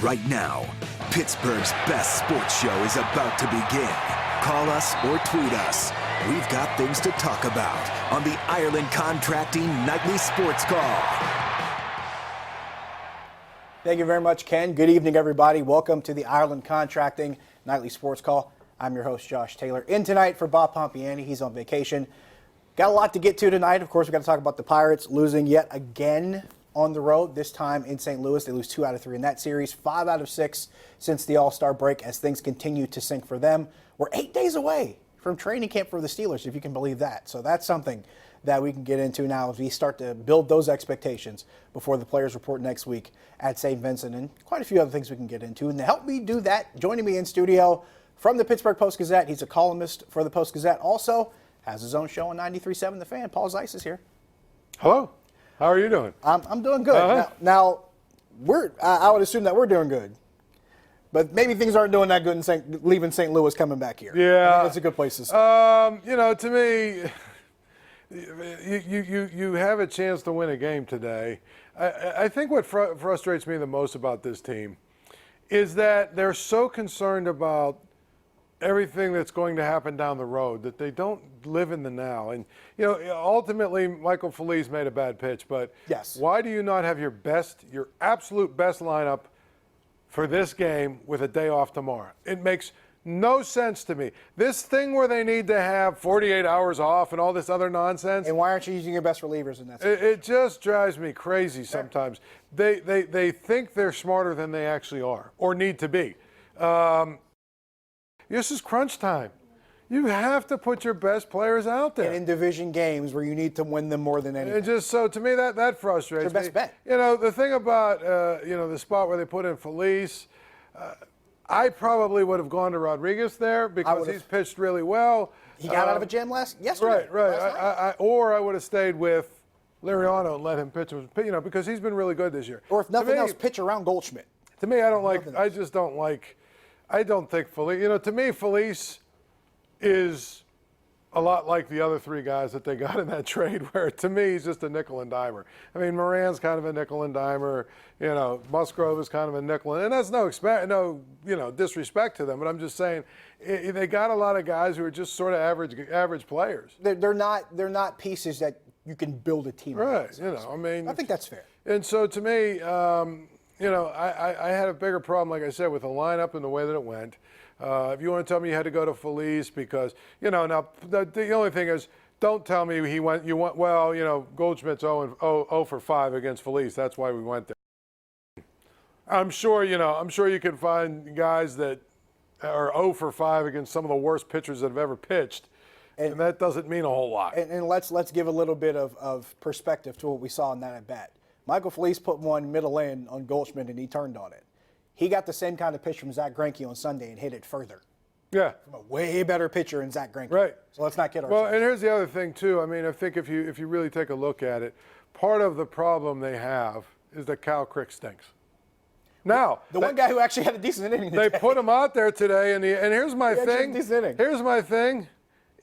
Right now, Pittsburgh's best sports show is about to begin. Call us or tweet us. We've got things to talk about on the Ireland Contracting Nightly Sports Call. Thank you very much, Ken. Good evening, everybody. Welcome to the Ireland Contracting Nightly Sports Call. I'm your host, Josh Taylor. In tonight for Bob Pompiani. He's on vacation. Got a lot to get to tonight. Of course, we've got to talk about the Pirates losing yet again on the road, this time in St. Louis. They lose 2 out of 3 in that series, 5 out of 6 since the All-Star break as things continue to sink for them. We're 8 days away from training camp for the Steelers, if you can believe that. So that's something that we can get into now as we start to build those expectations before the players report next week at St. Vincent, and quite a few other things we can get into. And to help me do that, joining me in studio from the Pittsburgh Post-Gazette, he's a columnist for the Post-Gazette, also has his own show on 93.7 The Fan. Paul Zeise is here. Hello. How are you doing? I'm doing good. Now I would assume that we're doing good. But maybe things aren't doing that good in leaving St. Louis, coming back here. Yeah. That's a good place to start. To me, you have a chance to win a game today. I think what frustrates me the most about this team is that they're so concerned about everything that's going to happen down the road that they don't live in the now. And, ultimately, Michael Felice made a bad pitch. But yes, why do you not have your absolute best lineup for this game with a day off tomorrow? It makes no sense to me. This thing where they need to have 48 hours off and all this other nonsense. And why aren't you using your best relievers in that situation? It just drives me crazy sometimes. They think they're smarter than they actually are or need to be. This is crunch time. You have to put your best players out there. And in division games where you need to win them more than anything. And just so, to me, that frustrates it's your best bet. The thing about, the spot where they put in Felice, I probably would have gone to Rodriguez there because he's pitched really well. He got out of a jam yesterday. Right. Or I would have stayed with Liriano and let him pitch, because he's been really good this year. Or if nothing else, pitch around Goldschmidt. To me, I don't think Felice, to me, Felice is a lot like the other 3 guys that they got in that trade, where to me he's just a nickel and dimer. I mean, Moran's kind of a nickel and dimer. Musgrove is kind of a nickel, and that's no disrespect to them, but I'm just saying they got a lot of guys who are just sort of average players. They're not pieces that you can build a team right? around. I think that's fair. And so to me, I had a bigger problem, like I said, with the lineup and the way that it went. If you want to tell me you had to go to Felice because, now the only thing is, don't tell me Goldschmidt's 0 for 5 against Felice. That's why we went there. I'm sure you can find guys that are 0 for 5 against some of the worst pitchers that have ever pitched. And that doesn't mean a whole lot. And let's give a little bit of perspective to what we saw in that at bat. Michael Felice put one middle in on Goldschmidt, and he turned on it. He got the same kind of pitch from Zach Greinke on Sunday and hit it further. Yeah. From a way better pitcher in Zach Greinke. Right. So let's not kid ourselves. Well, and here's the other thing, too. I mean, I think if you really take a look at it, part of the problem they have is that Cal Crick stinks. Now, one guy who actually had a decent inning today. They put him out there today, and here's my thing. Here's my thing.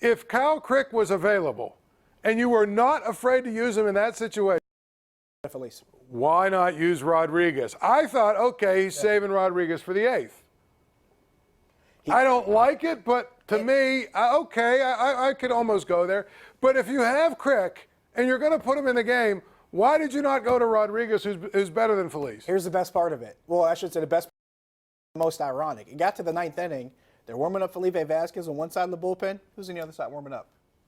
If Cal Crick was available and you were not afraid to use him in that situation, Felice, why not use Rodriguez? I thought, okay, he's saving Rodriguez for the 8th. I don't like it, but to me, I could almost go there. But if you have Crick and you're going to put him in the game, why did you not go to Rodriguez, who's better than Felice? Here's the best part of it. Well, I should say the best part, the most ironic. It got to the 9th inning. They're warming up Felipe Vasquez on one side of the bullpen. Who's on the other side warming up?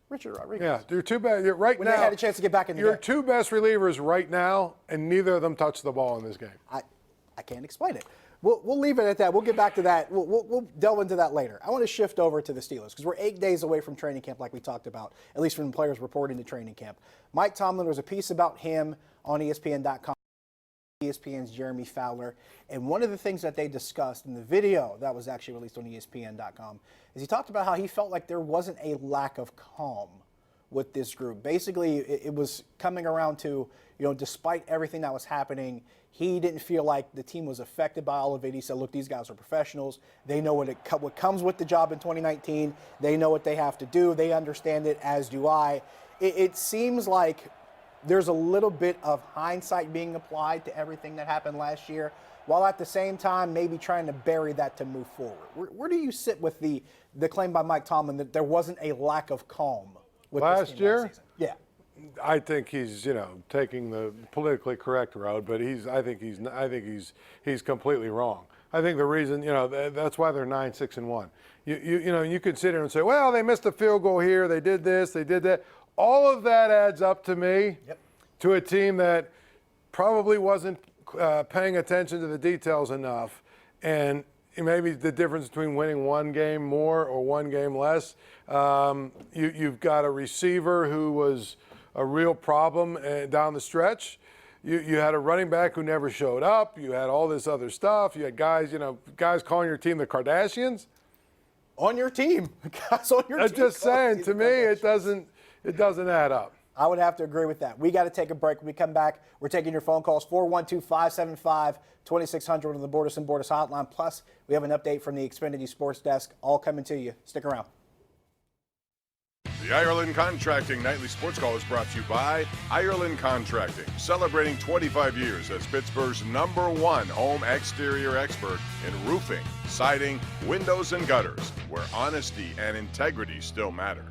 Richard Rodriguez. Yeah, you're too bad. Right when now, they had a chance to get back in the your game. 2 best relievers right now, and neither of them touched the ball in this game. I can't explain it. We'll leave it at that. We'll get back to that. We'll delve into that later. I want to shift over to the Steelers because we're 8 days away from training camp, like we talked about, at least from the players reporting to training camp. Mike Tomlin, there was a piece about him on ESPN.com. ESPN's Jeremy Fowler, and one of the things that they discussed in the video that was actually released on ESPN.com is he talked about how he felt like there wasn't a lack of calm with this group. Basically, it was coming around to, despite everything that was happening, he didn't feel like the team was affected by all of it. He said, look, these guys are professionals. They know what comes with the job in 2019. They know what they have to do. They understand it, as do I. It seems like there's a little bit of hindsight being applied to everything that happened last year. while at the same time maybe trying to bury that to move forward. Where do you sit with the claim by Mike Tomlin that there wasn't a lack of calm with this team last year? season? Yeah. I think he's, taking the politically correct road, but I think he's completely wrong. I think the reason, that's why they're 9-6-1. You could sit here and say, well, they missed a field goal here, they did this, they did that. All of that adds up to me to a team that probably wasn't paying attention to the details enough, and maybe the difference between winning one game more or one game less. You've got a receiver who was a real problem down the stretch. You had a running back who never showed up. You had all this other stuff. You had guys calling your team the Kardashians. On your team, guys on your team. I'm just saying, to me, it doesn't add up. I would have to agree with that. We got to take a break. When we come back, we're taking your phone calls, 412-575-2600 on the Bordas and Bordas hotline. Plus, we have an update from the Xfinity Sports Desk, all coming to you. Stick around. The Ireland Contracting Nightly Sports Call is brought to you by Ireland Contracting, celebrating 25 years as Pittsburgh's #1 home exterior expert in roofing, siding, windows, and gutters, where honesty and integrity still matter.